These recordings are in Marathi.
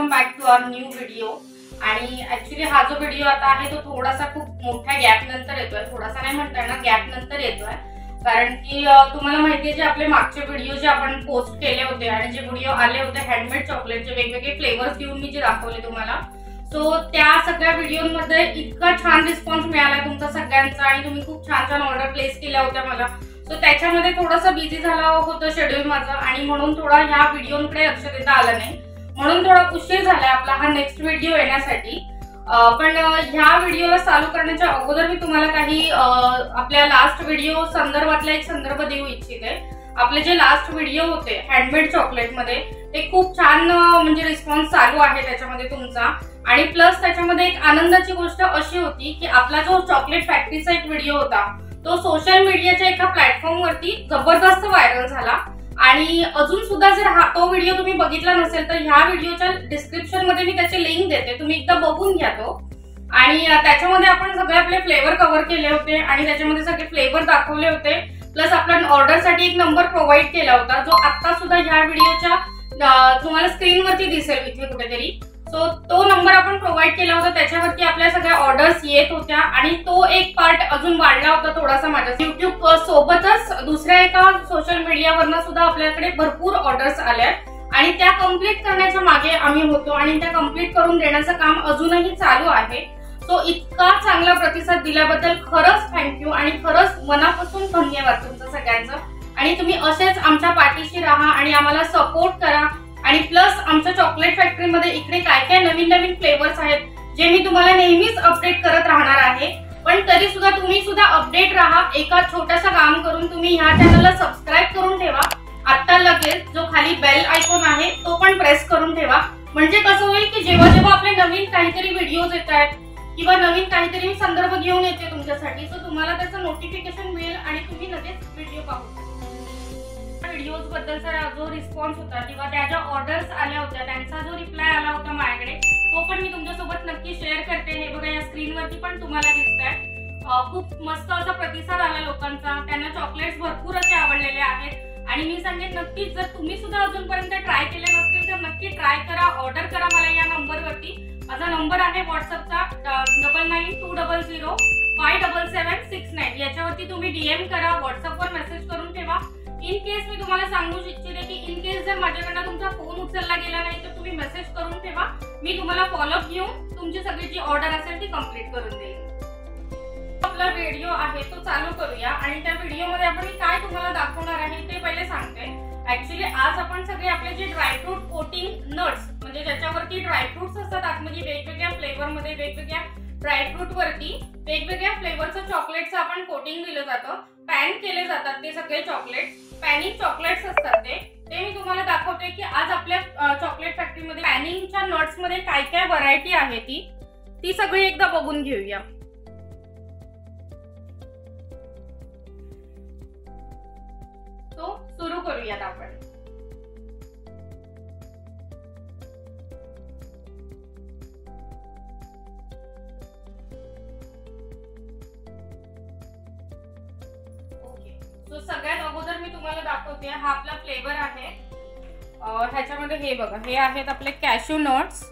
Back to our new video. आणि ऍक्च्युली हा जो व्हिडिओ आता आहे तो थोडासा खूप मोठ्या गॅप नंतर येतोय, थोडासा नाही म्हणता येणार, गॅप नंतर येतोय, कारण की तुम्हाला माहिती आहे जे आपले मागचे व्हिडिओ जे आपण पोस्ट केले होते आणि जे व्हिडिओ आले होते हँडमेड चॉकलेटचे वेगवेगळे फ्लेवर्स घेऊन मी जे दाखवले तुम्हाला, सो त्या सगळ्या व्हिडिओमध्ये इतका छान रिस्पॉन्स मिळाला तुमचा सगळ्यांचा आणि तुम्ही खूप छान छान ऑर्डर प्लेस केल्या होत्या मला। सो त्याच्यामध्ये थोडंसं बिझी झाला होतं शेड्यूल माझं आणि म्हणून थोडा ह्या व्हिडिओकडे लक्ष देता आलं नाही, म्हणून थोडा उशीर झाला आपला हा नेक्स्ट व्हिडिओ येण्यासाठी। पण ह्या व्हिडिओला चालू करण्याच्या अगोदर मी तुम्हाला काही आपल्या लास्ट व्हिडिओ संदर्भातला एक संदर्भ देऊ इच्छिते। आपले जे लास्ट व्हिडिओ होते हँडमेड चॉकलेट मध्ये ते खूप छान म्हणजे रिस्पॉन्स चालू आहे त्याच्यामध्ये तुमचा। आणि प्लस त्याच्यामध्ये एक आनंदाची गोष्ट अशी होती की आपला जो चॉकलेट फॅक्टरीचा एक व्हिडिओ होता तो सोशल मीडियाच्या एका प्लॅटफॉर्म वरती जबरदस्त व्हायरल झाला। आणि अजून सुद्धा जर तो व्हिडिओ तुम्ही बघितला नसेल तर ह्या व्हिडिओच्या डिस्क्रिप्शन मध्ये मी त्याची लिंक देते, तुम्ही एकदा बघून घ्या तो। आणि त्याच्यामध्ये आपण सगळे आपले फ्लेवर कव्हर केले होते आणि त्याच्यामध्ये सगळे फ्लेवर दाखवले होते, प्लस आपल्या ऑर्डर साठी एक नंबर प्रोव्हाइड केला होता जो आता सुद्धा ह्या व्हिडिओच्या तुम्हाला स्क्रीन वरती दिसेल इथे कुठेतरी। सो तो नंबर आपण प्रोव्हाइड केला होता, त्याच्यावरती आपल्या सगळ्या ऑर्डर्स येत होत्या आणि तो एक पार्ट अजून वाढला होता थोडासा माझ्या युट्यूब सोबतच दुसऱ्या एका सोशल मीडियावरनं सुद्धा आपल्याकडे भरपूर ऑर्डर्स आल्या आणि त्या कम्प्लीट करण्याच्या मागे आम्ही होतो आणि त्या कम्प्लीट करून देण्याचं काम अजूनही चालू आहे। सो इतका चांगला प्रतिसाद दिल्याबद्दल खरंच थँक्यू आणि खरंच मनापासून धन्यवाद तुमचं सगळ्यांचं। आणि तुम्ही असेच आमच्या पाठीशी राहा आणि आम्हाला सपोर्ट करा। आणि प्लस आमच्या चॉकलेट फॅक्टरीमध्ये इकडे काय काय नवीन नवीन फ्लेवर्स आहेत जे मी तुम्हाला नेहमीच अपडेट करत राहणार आहे, पण तरी सुद्धा तुम्ही सुद्धा अपडेट राहा। एका छोटंसं काम करून तुम्ही ह्या चॅनलला सबस्क्राईब करून ठेवा, आता लगेच जो खाली बेल आयकॉन आहे तो पण प्रेस करून ठेवा, म्हणजे कसं होईल की जेव्हा जेव्हा आपले नवीन काहीतरी व्हिडिओज येत आहेत किंवा नवीन काहीतरी मी संदर्भ घेऊन येते तुमच्यासाठी, सो तुम्हाला त्याचं नोटिफिकेशन मिळेल आणि तुम्ही लगेच व्हिडिओ पाहू। व्हिडिओज बद्दलचा जो रिस्पॉन्स होता किंवा त्या ज्या ऑर्डर्स आल्या होत्या त्यांचा जो रिप्लाय आला होता माझ्याकडे तो पण मी तुमच्यासोबत नक्की शेअर करते। हे बघा या स्क्रीनवरती पण तुम्हाला दिसतंय, खूप मस्त असा प्रतिसाद आला लोकांचा, त्यांना चॉकलेट्स भरपूर असे आवडलेले आहेत। आणि मी सांगेन नक्कीच जर तुम्ही सुद्धा अजूनपर्यंत ट्राय केले नसतील तर नक्की ट्राय करा, ऑर्डर करा मला या नंबरवरती। माझा नंबर आहे व्हॉट्सअपचा 9920057769, याच्यावरती तुम्ही डीएम करा, व्हॉट्सअपवर मेसेज करून ठेवा। इन केस मी तुम्हाला सांगू इच्छिते की इन केस जर माझ्याकडनं तुमचा फोन उचलला गेला नाही तर तुम्ही मेसेज करून ठेवा, मी तुम्हाला फॉलोअप घेऊन तुमची सगळी जी ऑर्डर असेल ती कंप्लीट करून देईन। आपला व्हिडिओ आहे तो चालू करूया आणि त्या व्हिडिओमध्ये आपण काय तुम्हाला दाखवणार आहे ते पहिले सांगते। ऍक्च्युली आज आपण सगळे आपले जे ड्रायफ्रूट कोटिंग नट्स म्हणजे ज्याच्यावरती ड्रायफ्रुट्स असतात आतमध्ये वेगवेगळ्या फ्लेवरमध्ये वेगवेगळ्या ड्रायफ्रूट वरती वेगवेगळ्या फ्लेवरचं चॉकलेटचं आपण कोटिंग दिलं जातं, पॅन केले जातात ते सगळे चॉकलेट, पॅनिंग चॉकलेट्स असतात ते मी तुम्हाला दाखवते की आज आपल्या चॉकलेट फॅक्टरीमध्ये पॅनिंगच्या नट्स मध्ये काय काय व्हरायटी आहे ती सगळी एकदा बघून घेऊया। तो सुरू करूयात आपण। तो सगळ्यात अगोदर मी तुम्हाला दाखवते हा आपला फ्लेवर आहे। ह्याच्यामध्ये हे बघा हे आहेत आपले कॅश्यू नट्स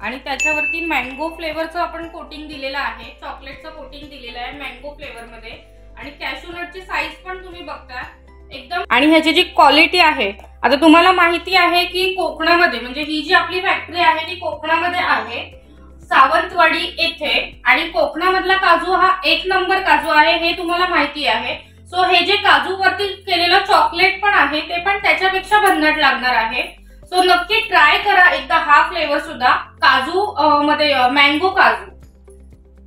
आणि त्याच्यावरती मँगो फ्लेवरचं आपण कोटिंग दिलेलं आहे, चॉकलेटचं कोटिंग दिलेलं आहे मँगो फ्लेवर मध्ये। आणि कॅश्यू नटची साईज पण तुम्ही बघता एकदम, आणि ह्याची जी क्वालिटी आहे आता तुम्हाला माहिती आहे की कोकणामध्ये म्हणजे ही जी आपली फॅक्टरी आहे ती कोकणामध्ये आहे, सावंतवाडी येथे। आणि कोकणामधला काजू हा एक नंबर काजू आहे हे तुम्हाला माहिती आहे। सो हे जे काजू वरती केलेलं चॉकलेट पण आहे ते पण त्याच्यापेक्षा भन्नाट लागणार आहे। सो नक्की ट्राय करा एकदा हा फ्लेवर सुद्धा, काजू मध्ये मँगो काजू।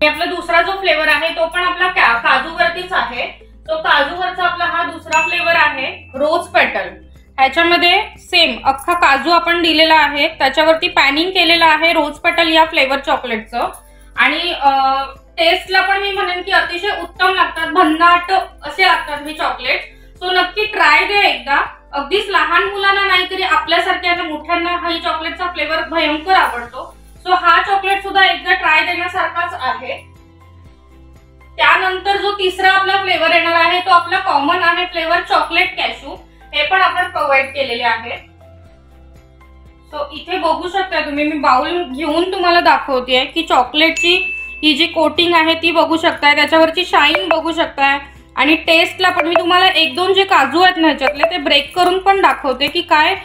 आपला दुसरा जो फ्लेवर आहे तो पण आपला काजू वरतीच आहे, तो काजू वरचा आपला हा दुसरा फ्लेवर आहे रोज पेटल। ह्याच्यामध्ये सेम अख्खा काजू आपण दिलेला आहे, त्याच्यावरती पॅनिंग केलेलं आहे रोज पेटल या फ्लेवर चॉकलेटचं। आणि टेस्टला पण मी म्हणेन की अतिशय उत्तम लागतात, भन्नाट असे लागतात हे चॉकलेट। सो नक्की ट्राय द्या एकदा, अगदीच लहान मुलांना नाही तरी आपल्यासारख्या मोठ्यांना हा चॉकलेटचा फ्लेवर भयंकर आवडतो। सो हा चॉकलेट सुद्धा एकदा ट्राय देण्यासारखाच आहे। त्यानंतर जो तिसरा आपला फ्लेवर येणार आहे तो आपला कॉमन आहे फ्लेवर चॉकलेट कॅश्यू, हे पण आपण प्रोव्हाइड केलेले आहे। सो इथे बघू शकता तुम्ही, मी बाउल घेऊन तुम्हाला दाखवते की चॉकलेटची ही जी कोटिंग आहे ती बघू शकताय, त्याच्यावरची शाईन बघू शकताय आणि टेस्टला पण मी तुम्हाला एक दोन जे काजू आहेत ना ह्याच्यातले ते ब्रेक करून पण दाखवते की काय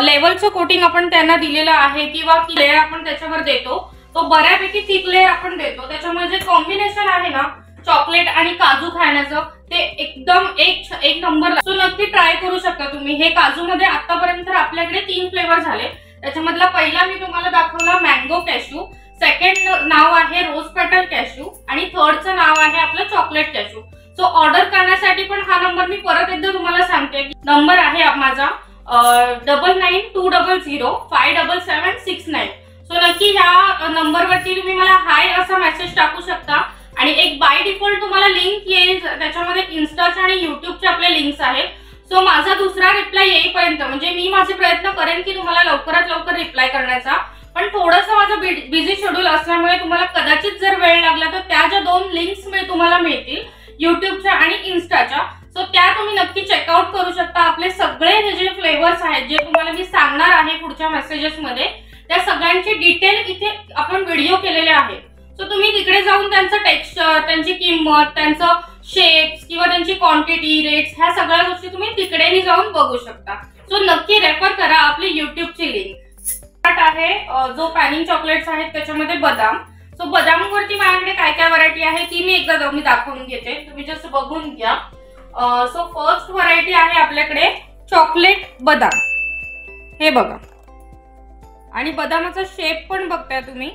लेवलचं कोटिंग आपण त्यांना दिलेलं आहे किंवा लेअर आपण त्याच्यावर देतो तो बऱ्यापैकी थिक लेअर आपण देतो. त्याच्यामुळे जे कॉम्बिनेशन आहे ना चॉकलेट आणि काजू खाण्याचं ते एकदम एक नंबर. सो नक्की ट्राय करू शकता तुम्ही. हे काजू मध्ये आतापर्यंत आपल्याकडे 3 फ्लेवर झाले. त्याच्यामधला पहिला मी तुम्हाला दाखवला मँगो कॅश्यू, सेकंड नाव आहे रोज पेटल कॅश्यू आणि थर्डचं नाव आहे आपलं चॉकलेट कॅश्यू. सो ऑर्डर करण्यासाठी पण हा नंबर मी परत एकदा तुम्हाला सांगते. नंबर आहे माझा 9920057769. सो नक्की ह्या नंबरवरती तुम्ही मला हाय असा मेसेज टाकू शकता आणि एक बाय डिफॉल्ट तुम्हाला लिंक येईल, त्याच्यामध्ये इन्स्टाचे आणि युट्यूबचे आपले लिंक्स आहेत. सो माझा दुसरा रिप्लाय येईपर्यंत म्हणजे मी माझे प्रयत्न करेन की तुम्हाला लवकरात लवकर रिप्लाय करण्याचा, पण थोडंसं माझं बिझी शेड्यूल असल्यामुळे तुम्हाला कदाचित जर वेळ लागला तर त्या ज्या 2 लिंक्स तुम्हाला मिळतील युट्यूबच्या आणि इन्स्टाच्या, सो त्या तुम्ही नक्की चेकआउट करू शकता. आपले सगळे हे जे फ्लेवर्स आहेत जे तुम्हाला मी सांगणार आहे पुढच्या मेसेजेसमध्ये त्या सगळ्यांची डिटेल इथे आपण व्हिडिओ केलेले आहेत. सो तुम्ही तिकडे जाऊन त्यांचं टेक्स्चर, त्यांची किंमत, त्यांचं शेप्स किंवा त्यांची क्वांटिटी, रेट्स ह्या सगळ्या गोष्टी तुम्ही तिकडेही जाऊन बघू शकता. सो नक्की रेफर करा आपली युट्यूबची लिंक. आहे जो पॅनिंग चॉकलेट्स आहेत त्याच्यामध्ये बदाम. सो बदामवरती माझ्याकडे काय काय व्हरायटी आहे ती मी एकदा मी दाखवून घेते, तुम्ही जस्ट बघून घ्या. सो फर्स्ट व्हरायटी आहे आपल्याकडे चॉकलेट बदाम. हे बघा आणि बदामाचा शेप पण बघताय तुम्ही.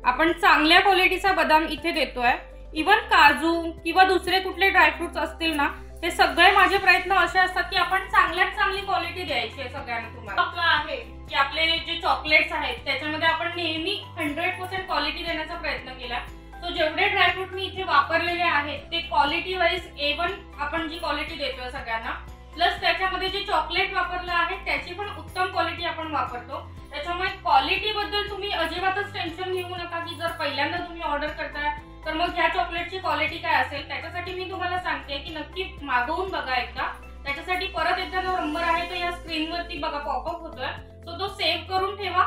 आपण चांगल्या क्वालिटीचा बदाम इथे देतोय. इवन काजू किंवा दुसरे कुठले ड्रायफ्रुट्स असतील ना ते सगळे माझे प्रयत्न असे असतात की आपण चांगल्यात चांगली क्वालिटी द्यायची आहे सगळ्यांना. तुम्हाला आपलं आहे की आपले जे चॉकलेट्स आहेत त्याच्यामध्ये आपण नेहमी 100% क्वालिटी देण्याचा प्रयत्न केला. सो जेवढे ड्रायफ्रूट मी इथे वापरलेले आहेत ते क्वालिटी वाईज A1 आपण जी क्वालिटी देतोय सगळ्यांना, प्लस त्याच्यामध्ये जे चॉकलेट वापरलं आहे त्याची पण उत्तम क्वालिटी आपण वापरतो. त्याच्यामुळे क्वालिटी बद्दल तुम्ही अजिबातच टेन्शन घेऊ नका की जर पहिल्यांदा तुम्ही ऑर्डर करताय तर मग ह्या चॉकलेटची क्वालिटी काय असेल. त्याच्यासाठी मी तुम्हाला सांगते की नक्की मागवून बघा एकदा. त्याच्यासाठी परत एकदा जो नंबर आहे तो या स्क्रीनवरती बघा पॉपअप होतोय, तो सेव्ह करून ठेवा.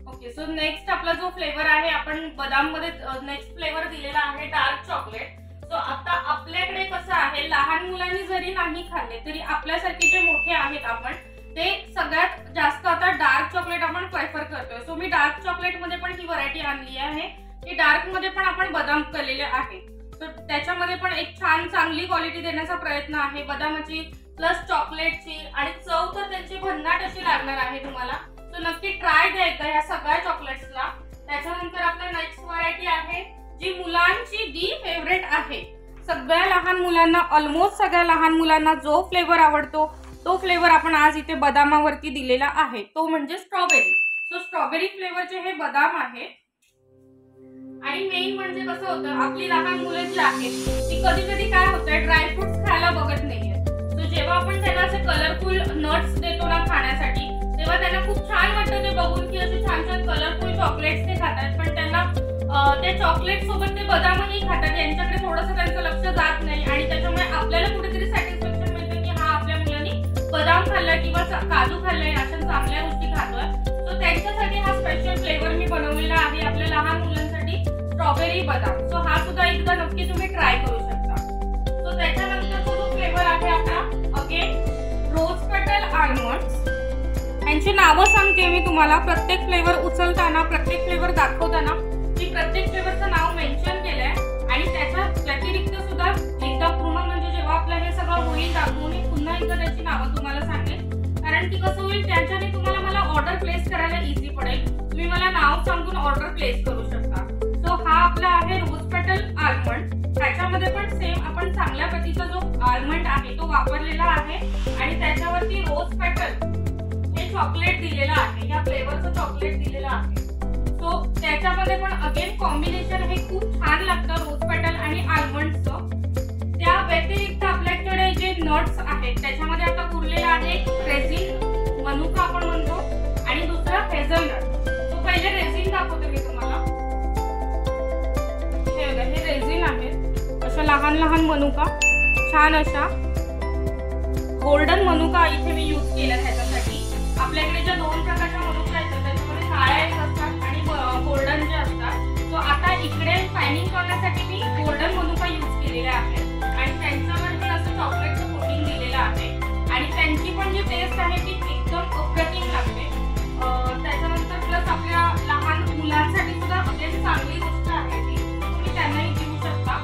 ओके, सो नेक्स्ट आपला जो फ्लेवर आहे आपण बदाम मध्ये नेक्स्ट फ्लेवर दिलेला आहे डार्क चॉकलेट. सो आता आपल्याकडे कसं आहे लहान मुलांनी जरी नाही खाल्ले तरी आपल्यासारखे जे मोठे आहेत आपण ते सगळ्यात जास्त आता डार्क चॉकलेट आपण प्रेफर करतोय. सो मी डार्क चॉकलेट मध्ये पण ही व्हरायटी आणली आहे की डार्क मध्ये पण आपण बदाम केलेले आहे. सो त्याच्यामध्ये पण एक छान चांगली क्वालिटी देण्याचा प्रयत्न आहे बदामाची प्लस चॉकलेटची आणि चव तर त्यांची भन्नाट अशी लागणार आहे तुम्हाला. सो नक्की ट्राय द्या एकदा ह्या सगळ्या चॉकलेट्सला. त्याच्यानंतर आपला नेक्स्ट व्हरायटी आहे जी मुलांची दी फेवरेट आहे. सगळ्या लहान मुलांना ऑलमोस्ट सगळ्या लहान मुलांना जो फ्लेवर आवडतो तो फ्लेवर आपण आज इथे बदामावरती दिलेला आहे, तो म्हणजे स्ट्रॉबेरी. सो स्ट्रॉबेरी फ्लेवरचे हे बदाम आहे. आणि मेन म्हणजे कसं होतं आपली लहान मुलं जी आहेत ती कधी कधी काय होतं ड्रायफ्रुट्स खायला बघत नाहीये. सो जेव्हा आपण त्यांना असे कलरफुल नट्स देतो ना खाण्यासाठी तेव्हा त्यांना खूप छान वाटतं ते बघून की असे छान छान कलरफुल चॉकलेट्स ते खातात, पण त्यांना त्या चॉकलेट सोबत ते बदामही खातात. यांच्याकडे थोडंसं त्यांचं लक्ष जात नाही आणि त्याच्यामुळे आपल्याला कुठेतरी सॅटिस्फॅक्शन मिळतं की हा आपल्या मुलांनी बदाम खाल्लाय किंवा काजू खाल्लाय, अशा चांगल्या गोष्टी खातोय. सो त्यांच्यासाठी हा स्पेशल फ्लेवर मी बनवलेला आहे आपल्या लहान मुलांसाठी स्ट्रॉबेरी बदाम. सो हा सुद्धा एकदा नक्की तुम्ही ट्राय करू शकता. सो त्याच्यानंतर जो फ्लेवर आहे आपला अगेन रोज पेटल आल्मंड्स. यांची नावं सांगते मी तुम्हाला. प्रत्येक फ्लेवर उचलताना प्रत्येक फ्लेवर दाखवताना मी प्रत्येक फ्लेवरचं नाव मेन्शन केलंय आणि त्याच्या व्यतिरिक्त सुद्धा एकदा पूर्ण म्हणजे जेव्हा आपलं हे सगळं होईल दाखवून पुन्हा एकदा त्याची नावं तुम्हाला सांगेल, कारण की कसं होईल त्याच्याने तुम्हाला मला ऑर्डर प्लेस करायला इझी पडेल. तुम्ही मला नाव सांगून ऑर्डर प्लेस करू शकता. सो हा आपला आहे रोज पेटल आल्मंड. त्याच्यामध्ये पण सेम आपण चांगल्या प्रतीचा जो आल्मंड आहे तो वापरलेला आहे आणि त्याच्यावरती रोज पेटल हे चॉकलेट दिलेलं आहे, या फ्लेवरचं चॉकलेट दिलेलं आहे. सो त्याच्यामध्ये पण अगेन कॉम्बिनेशन हे खूप छान लागतं रोज पेटल आणि आल्मंडचं. त्या व्यतिरिक्त आपल्याकडे जे नट्स आहेत त्याच्यामध्ये आता उरलेलं आहे रेझिन मनुका आपण म्हणतो आणि दुसरा हेझलनट. सो पहिले रेझिन दाखवते मी तुम्हाला. हे रेझिन आहेत अशा लहान लहान मनुका, छान अशा गोल्डन मनुका इथे मी यूज केल्या त्याच्यासाठी. आपल्याकडे ज्या शायनिंग करण्यासाठी मी गोल्डन मनुका यूज केलेला आहे आणि त्यांच्यावरती असं चॉकलेटचं कोटिंग दिलेलं आहे आणि त्यांची पण जी टेस्ट आहे ती एकदम अप्रतिम लागते। त्याच्यानंतर प्लस आपल्या लहान मुलांसाठी सुद्धा अत्यंत चांगली गोष्ट आहे ती, तुम्ही त्यांनाही देऊ शकता।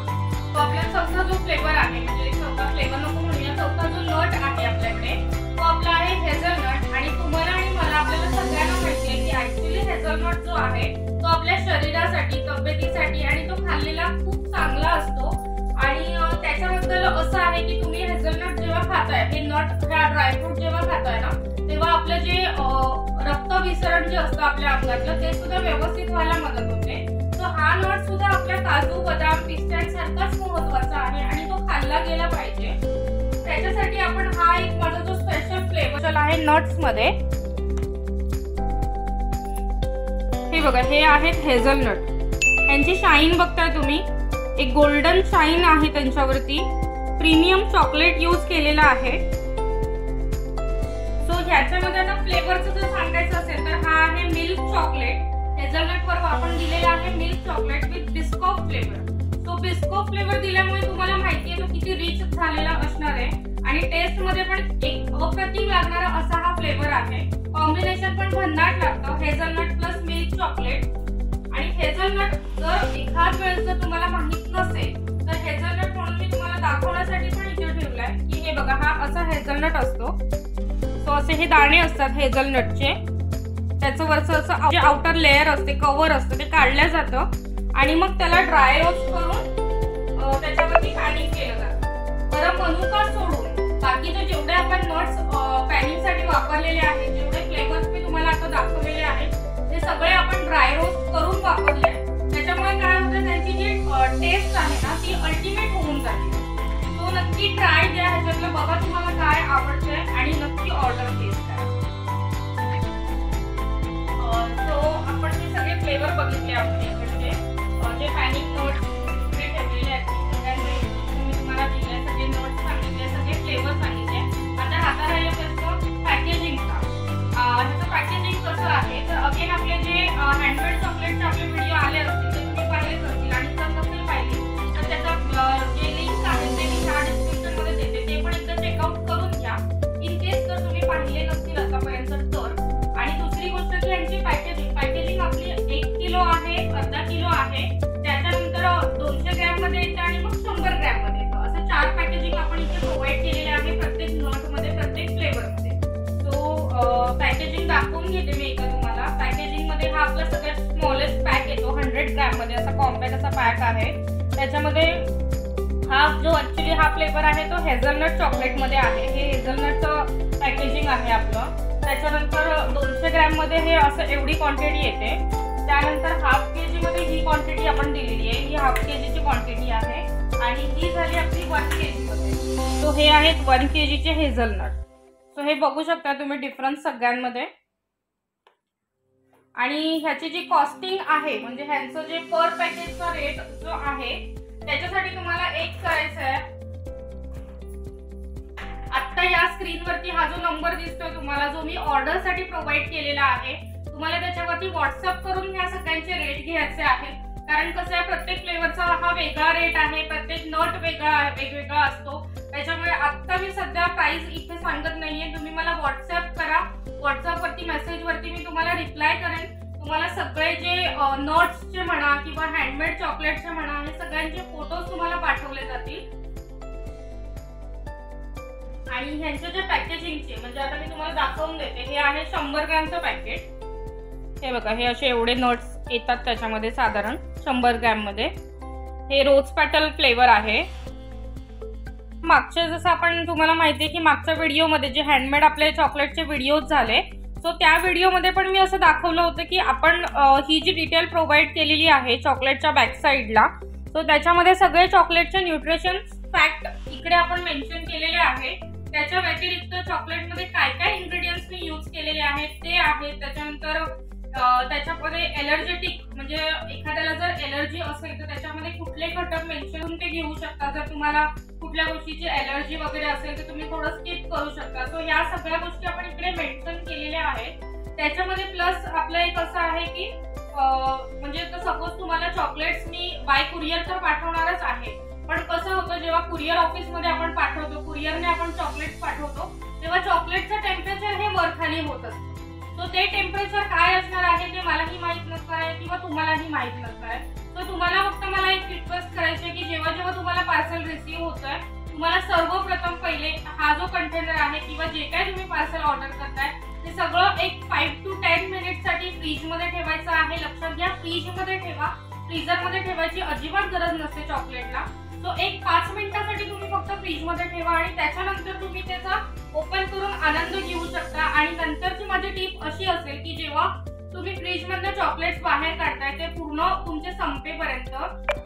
तो आपला चौथा जो फ्लेवर आहे, म्हणजे चौथा फ्लेवर नको म्हणूया, चौथा जो नट आहे आपल्याकडे तो आपला आहे हेझलनट। आणि तुम्हाला आणि मला आपल्याला सगळ्यांना माहिती आहे की ऍक्च्युली हेझलनट जो आहे तो आपल्या शरीरासाठी, तब्येतीसाठी आणि तो खाल्लेला खूप चांगला असतो। आणि त्याच्याबद्दल असं आहे की तुम्ही हेझलनट जेव्हा खाताय, हे नट हा ड्रायफ्रूट जेव्हा खाताय ना, तेव्हा आपलं जे रक्त विसरण जे असतं आपल्या अंगातलं ते सुद्धा व्यवस्थित व्हायला मदत होते। तो हा नट सुद्धा आपल्या काजू, बदाम, पिस्त्यांसारखाच महत्त्वाचा आहे आणि तो खाल्ला गेला पाहिजे। त्याच्यासाठी आपण हा एक माझा जो स्पेशल फ्लेवर आहे नट्स मध्ये, हे बघा, हे आहेत हेझलनट। यांची शाईन बघताय तुम्ही, एक गोल्डन शाईन आहे त्यांच्यावरती, प्रीमियम चॉकलेट यूज केलेला आहे। सो ह्याच्यामध्ये आता फ्लेवरचं जर सांगायचं असेल तर हा आहे मिल्क चॉकलेट। हेझलनट वर आपण दिलेला आहे milk chocolate with Biscoff flavour. तो बिस्कॉफ फ्लेवर दिल्यामुळे तुम्हाला माहिती आहे तो किती रिच झालेला असणार आहे आणि टेस्ट मध्ये पण एक अप्रतिम लागणारा असा हा फ्लेवर आहे। कॉम्बिनेशन पण भन्नाट लागतं, हेझलनट प्लस मिल्क चॉकलेट। आणि हेझलनट जर एखाद वेळेस जर तुम्हाला माहित नसेल तर हेझलनट म्हणून मी तुम्हाला दाखवण्यासाठी पण इथे ठेवलाय की हे बघा, हा असा हेझलनट असतो। सो असे हे दाणे असतात हेझलनटचे, त्याचं वरचं असं जे आउटर लेअर असते, कव्हर असतं, ते काढलं जातं आणि मग त्याला ड्राय रोस्ट करून त्याच्यावरती पॅनिंग केलं जातं। बरं, मनुका सोडून बाकीचे जेवढे आपण नट्स पॅनिंगसाठी वापरलेले आहेत, जेवढे फ्लेवर्स मी तुम्हाला आता दाखवलेले आहेत, ते सगळे आपण ड्राय रोस्ट करून वापरले। त्याच्यामुळे काय होतं, त्यांची जी टेस्ट आहे ना ती अल्टिमेट होऊन जाते। तो नक्की ट्राय द्या, ह्याच्यातलं बघा तुम्हाला काय आवडतंय आणि नक्की ऑर्डर प्लेस करा। सो आपण हे सगळे फ्लेवर बघितले आपले, म्हणजे जे पॅनिक नट्स इकडे ठेवलेले आहेत, मी तुम्हाला दिले सगळे नट्स सांगितले, सगळे फ्लेवर सांगितले। आता हातात राहिलं त्याचं पॅकेजिंगचा, ह्याचं पॅकेजिंग कसं आहे तर अगेन आपले जे हँडमेड चॉकलेटचे आपले व्हिडिओ आले असतील ते तुम्ही पाहिलेच असतील आणि जर नसेल पाहिली तर त्याचा जे लिंक आहे ते मी ह्या डिस्क्रिप्शन मध्ये देते, ते पण एकदा चेकआउट करून घ्या इन केस जर तुम्ही पाहिले नसतील आतापर्यंत तर। आणि दुसरी गोष्ट की यांची पॅकेजिंग आपली 1 किलो आहे, अर्धा किलो आहे, त्याच्यानंतर 200 ग्रॅम मध्ये येते आणि मग 100 ग्रॅम मध्ये येतं, असं 4 पॅकेजिंग आपण इथे प्रोव्हाइड केलेले आहे प्रत्येक नट मध्ये, प्रत्येक फ्लेवर मध्ये। सो पॅकेजिंग दाखवून घेते मी एकदा तुम्हाला। पॅकेजिंग मध्ये हा आपला सगळ्यात स्मॉलेस्ट पॅक येतो 100 ग्रॅम मध्ये, असा कॉम्पॅक्ट असा पॅक आहे। त्याच्यामध्ये हा जो ऍक्च्युली हा फ्लेवर आहे तो हेझलनट चॉकलेट मध्ये आहे, हे हेझलनटचं पॅकेजिंग आहे आपलं। त्याच्यानंतर 200 ग्रॅम मध्ये हे असं एवढी क्वांटिटी येते। त्यानंतर हाफ केजी मध्ये ही क्वांटिटी आपण दिलेली आहे, ही हाफ केजीची क्वांटिटी आहे आणि ही झाली आपली 1 केजी मध्ये। सो हे आहेत 1 केजीचे हेझलनट। सो हे बघू शकता तुम्ही डिफरन्स सगळ्यांमध्ये। आणि ह्याची जी कॉस्टिंग आहे, म्हणजे ह्यांचं जे पर पॅकेजचा रेट जो आहे, त्याच्यासाठी तुम्हाला एक करायचं आहे, आता या स्क्रीनवरती हा जो नंबर दिसतोय तुम्हाला, जो मी ऑर्डर साठी प्रोव्हाइड केलेला आहे, तुम्हाला त्याच्यावरती व्हॉट्सअप करून ह्या सगळ्यांचे रेट घ्यायचे आहेत। कारण कसं आहे, प्रत्येक फ्लेवरचा हा वेगळा रेट आहे, प्रत्येक नट वेगवेगळा असतो। त्याच्यामुळे आता मी सध्या प्राइस इथे सांगत नाहीये, तुम्ही मला व्हॉट्सअप करा, व्हॉट्सअप वरती मेसेज वरती मी तुम्हाला रिप्लाय करेन। तुम्हाला सगळे जे नट्सचे म्हणा किंवा हँडमेड चॉकलेटचे म्हणा, हे सगळ्यांचे फोटोज तुम्हाला पाठवले जातील। आणि ह्यांचे जे पॅकेजिंगचे, म्हणजे आता मी तुम्हाला दाखवून देते, हे आहे 100 ग्रॅमचं पॅकेट। हे बघा, हे असे एवढे नट्स येतात त्याच्यामध्ये साधारण 100 ग्रॅम मध्ये। हे रोज पेटल फ्लेवर आहे। मागच्या जसं आपण तुम्हाला माहिती आहे की मागच्या व्हिडिओमध्ये जे हँडमेड आपले चॉकलेटचे व्हिडिओज झाले, सो त्या व्हिडिओमध्ये पण मी असं दाखवलं होतं की आपण ही जी डिटेल प्रोव्हाइड केलेली आहे चॉकलेटच्या बॅक साईडला, सो त्याच्यामध्ये सगळे चॉकलेटचे न्यूट्रिशन फॅक्ट इकडे आपण मेन्शन केलेले आहे। त्याच्या व्यतिरिक्त चॉकलेटमध्ये काय काय इन्ग्रेडियंट्स मी यूज केलेले आहेत ते आहेत। त्याच्यानंतर त्याच्यामध्ये एलर्जेटिक, म्हणजे एखाद्याला जर एलर्जी असेल तर त्याच्यामध्ये कुठले घटक मेन्शन करून ते घेऊ शकता। जर तुम्हाला कुठल्या गोष्टीची एलर्जी वगैरे असेल तर तुम्ही थोडं स्किप करू शकता। सो ह्या सगळ्या गोष्टी आपण इकडे मेन्शन केलेल्या आहेत। त्याच्यामध्ये प्लस आपलं एक असं आहे की म्हणजे सपोज तुम्हाला चॉकलेट्स मी बाय कुरिअर तर पाठवणारच आहे, पण कसं होतं जेव्हा कुरिअर ऑफिस मध्ये आपण पाठवतो, कुरिअरने आपण चॉकलेट्स पाठवतो, तेव्हा चॉकलेटचं टेम्परेचर हे वर खाली होत असतं. सो ते टेम्परेचर काय असणार आहे ते मलाही माहित नसणार आहे किंवा तुम्हालाही माहित नसणार आहे. सो तुम्हाला फक्त मला एक रिक्वेस्ट करायची आहे की जेव्हा जेव्हा तुम्हाला पार्सल रिसीव्ह होतंय, तुम्हाला सर्वप्रथम पहिले हा जो कंटेनर आहे किंवा जे काही तुम्ही पार्सल ऑर्डर करताय ते सगळं एक 5 to 10 मिनिट साठी फ्रीज मध्ये ठेवायचं आहे. लक्षात घ्या, फ्रीज मध्ये ठेवा, फ्रीझर मध्ये ठेवायची अजिबात गरज नसते चॉकलेटला. सो एक 5 मिनिटासाठी तुम्ही फक्त फ्रीज मध्ये ठेवा आणि त्याच्यानंतर तुम्ही त्याचा ओपन करून आनंद घेऊ शकता. आणि नंतरची माझी टिप अशी असेल की जेव्हा तुम्ही फ्रीज मधनं चॉकलेट्स बाहेर काढताय ते पूर्ण तुमचे संपेपर्यंत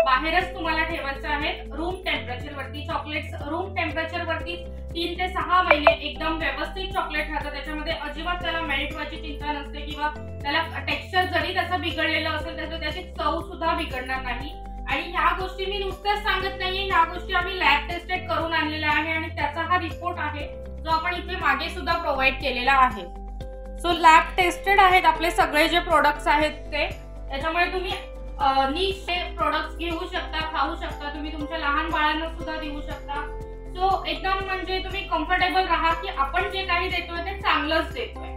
बाहेरच तुम्हाला ठेवायचे आहेत रूम टेम्परेचर वरती. चॉकलेट्स रूम टेम्परेचर वरती 3 ते 6 महिने एकदम व्यवस्थित चॉकलेट राहतं. त्याच्यामध्ये अजिबात त्याला मेल्ट व्हायची चिंता नसते किंवा त्याला टेक्स्चर जरी त्याचं बिघडलेलं असेल तर त्याची चव सुद्धा बिघडणार नाही. आणि ह्या गोष्टी मी नुसत्याच सांगत नाहीये, ह्या गोष्टी आम्ही लॅब टेस्टेड करून आणलेल्या आहे आणि त्याचा हा रिपोर्ट आहे जो आपण इथे मागे सुद्धा प्रोव्हाइड केलेला आहे. सो लॅब टेस्टेड आहेत आपले सगळे जे प्रोडक्ट्स आहेत ते, त्याच्यामुळे तुम्ही नीट ते प्रोडक्ट्स घेऊ शकता, खाऊ शकता, तुम्ही तुमच्या लहान बाळांना सुद्धा देऊ शकता. सो एकदम म्हणजे तुम्ही कम्फर्टेबल राहा की आपण जे काही देतोय ते चांगलंच देतोय.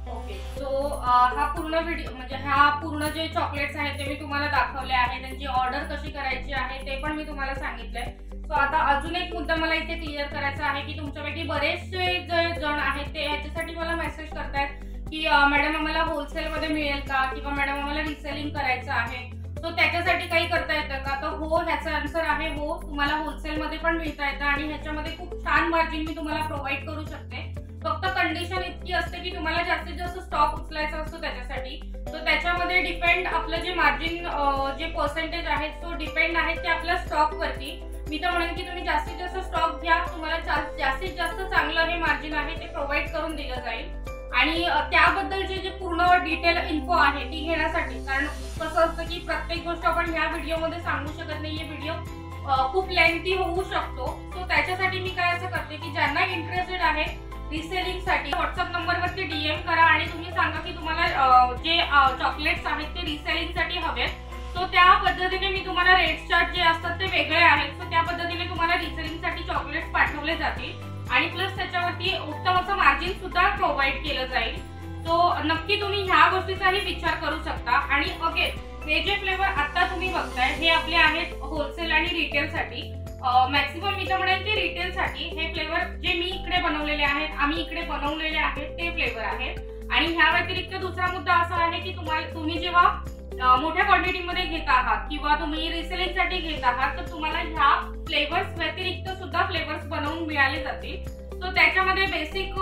ओके, सो हा पूर्ण व्हिडिओ म्हणजे हा पूर्ण जे चॉकलेट्स आहेत ते मी तुम्हाला दाखवले आहे, त्यांची ऑर्डर कशी करायची आहे ते पण मी तुम्हाला सांगितलंय. सो आता अजून एक मुद्दा मला इथे क्लिअर करायचा आहे की तुमच्यापैकी बरेचसे जे जण आहेत ते ह्याच्यासाठी मला मेसेज करतायत की मॅडम आम्हाला होलसेल मध्ये मिळेल का किंवा मॅडम आम्हाला रिसेलिंग करायचं आहे. सो त्याच्यासाठी काही करता येतं का? तर हो, ह्याचा आन्सर आहे हो. तुम्हाला होलसेल मध्ये पण मिळता येतं आणि ह्याच्यामध्ये खूप छान मार्जिन मी तुम्हाला प्रोव्हाइड करू शकते. फक्त कंडिशन इतकी असते की तुम्हाला जास्तीत जास्त स्टॉक उचलायचा असतो त्याच्यासाठी. सो त्याच्यामध्ये डिपेंड आपलं जे मार्जिन जे पर्सेंटेज आहे तो डिपेंड आहे ते आपल्या स्टॉक वरती. मी तर म्हणेन की तुम्ही जास्तीत जास्त स्टॉक घ्या, तुम्हाला जास्तीत जास्त चांगलं हे मार्जिन आहे ते प्रोव्हाइड करून दिलं जाईल. आणि त्याबद्दलचे जे पूर्ण डिटेल इन्फो आहे ती घेण्यासाठी, कारण कसं असतं की प्रत्येक गोष्ट आपण ह्या व्हिडिओमध्ये सांगू शकत नाही, हे व्हिडिओ खूप लेंथी होऊ शकतो. सो त्याच्यासाठी मी काय असं करते की ज्यांना इंटरेस्टेड आहे रिसेलिंग साठी व्हॉट्सअप नंबर वरती डीएम करा आणि तुम्ही सांगा की तुम्हाला जे चॉकलेट्स आहेत ते रिसेलिंग साठी हवेत. सो त्या पद्धतीने मी तुम्हाला रेट चार्ट जे असतात ते वेगळे आहेत. सो त्या पद्धतीने तुम्हाला रिसेलिंग साठी चॉकलेट्स पाठवले जातील आणि प्लस त्याच्यावरती उत्तम असं मार्जिन सुद्धा प्रोव्हाइड केलं जाईल. सो नक्की तुम्ही ह्या गोष्टीचाही विचार करू शकता. आणि अगेन हे जे फ्लेवर आता तुम्ही बघताय हे आपले आहेत होलसेल आणि रिटेल साठी. मॅक्सिमम मी तर म्हणेन की रिटेल साठी हे फ्लेवर जे मी इकडे बनवलेले आहेत, आम्ही इकडे बनवलेले आहेत ते फ्लेवर आहेत. आणि ह्या व्यतिरिक्त दुसरा मुद्दा असा आहे की तुम्ही जेव्हा मोठ्या क्वांटिटीमध्ये घेत आहात किंवा तुम्ही रिसेलिंग साठी घेत आहात तर तुम्हाला ह्या फ्लेवर्स व्यतिरिक्त सुद्धा फ्लेवर्स बनवून मिळाले जातील. सो त्याच्यामध्ये बेसिक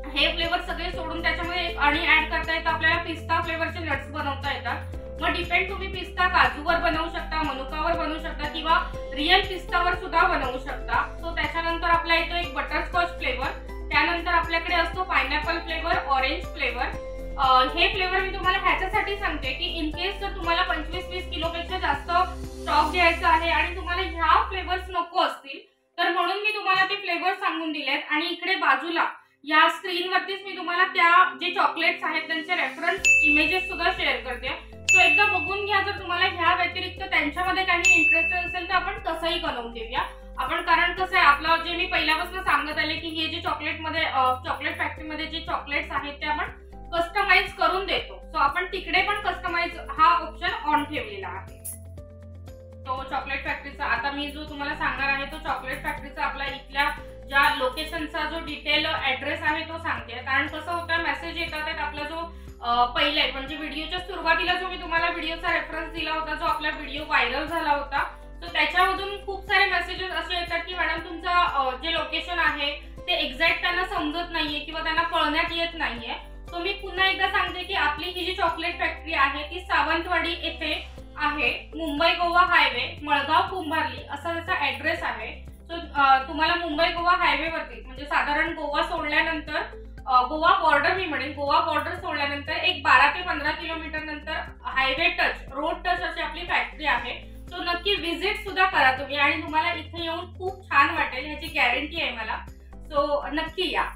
हे फ्लेवर सगळे सोडून त्याच्यामध्ये आणि ऍड करता येतं आपल्याला पिस्ता फ्लेवरचे नट्स बनवता येतात. मग डिपेंड तुम्ही पिस्ता काजूवर बनवू शकता, मनुकावर बनवू शकता किंवा रिअल पिस्तावर सुद्धा बनवू शकता. सो त्याच्यानंतर आपला येतो एक बटरस्कॉच फ्लेवर, त्यानंतर आपल्याकडे असतो पायनॅपल फ्लेवर, ऑरेंज फ्लेवर. हे फ्लेवर मी तुम्हाला ह्याच्यासाठी सांगते की इन केस जर तुम्हाला 25-20 किलोपेक्षा जास्त स्टॉक घ्यायचा आहे आणि तुम्हाला ह्या फ्लेवर्स नको असतील तर म्हणून मी तुम्हाला ते फ्लेवर सांगून दिलेत. आणि इकडे बाजूला या स्क्रीनवरतीच मी तुम्हाला त्या जे चॉकलेट्स आहेत त्यांचे रेफरन्स इमेजेस सुद्धा शेअर करते. सो एकदा बघून घ्या. जर तुम्हाला ह्या व्यतिरिक्त त्यांच्यामध्ये काही इंटरेस्ट असेल तर आपण तसंही बनवून देऊया आपण. कारण कसं आहे आपलं जे मी पहिल्यापासून सांगत आले की हे जे चॉकलेट फॅक्टरीमध्ये जे चॉकलेट्स आहेत ते आपण कस्टमाइज करून देतो. सो आपण तिकडे पण कस्टमाइज हा ऑप्शन ऑन ठेवलेला आहे. तो चॉकलेट फॅक्टरीचा आता मी जो तुम्हाला सांगणार आहे तो चॉकलेट फॅक्टरीचा आपला इथल्या ज्या लोकेशनचा जो डिटेल ऍड्रेस आहे तो सांगते. कारण कसं होतं मेसेज येतात आपला जो पहिले म्हणजे व्हिडिओच्या सुरुवातीला जो मी तुम्हाला व्हिडिओचा रेफरन्स दिला होता, जो आपला व्हिडिओ व्हायरल झाला होता, तर त्याच्यामधून खूप सारे मेसेजेस असे येतात की मॅडम तुमचं जे लोकेशन आहे ते एक्झॅक्ट त्यांना समजत नाहीये किंवा त्यांना कळण्यात येत नाहीये. सो मी पुन्हा एकदा सांगते की आपली ही जी चॉकलेट फॅक्टरी आहे ती सावंतवाडी येथे आहे. मुंबई गोवा हायवे, मळगाव कुंभारली असा त्याचा ऍड्रेस आहे. सो तुम्हाला मुंबई गोवा हायवे वरती म्हणजे साधारण गोवा सोडल्यानंतर गोवा बॉर्डर मी म्हणेन गोवा बॉर्डर सोडल्यानंतर एक 12 ते 15 किलोमीटर नंतर हायवे टच रोड टच अशी आपली फॅक्टरी आहे. सो नक्की व्हिजिट सुद्धा करा तुम्ही आणि तुम्हाला इथे येऊन खूप छान वाटेल ह्याची गॅरंटी आहे मला. सो नक्की या.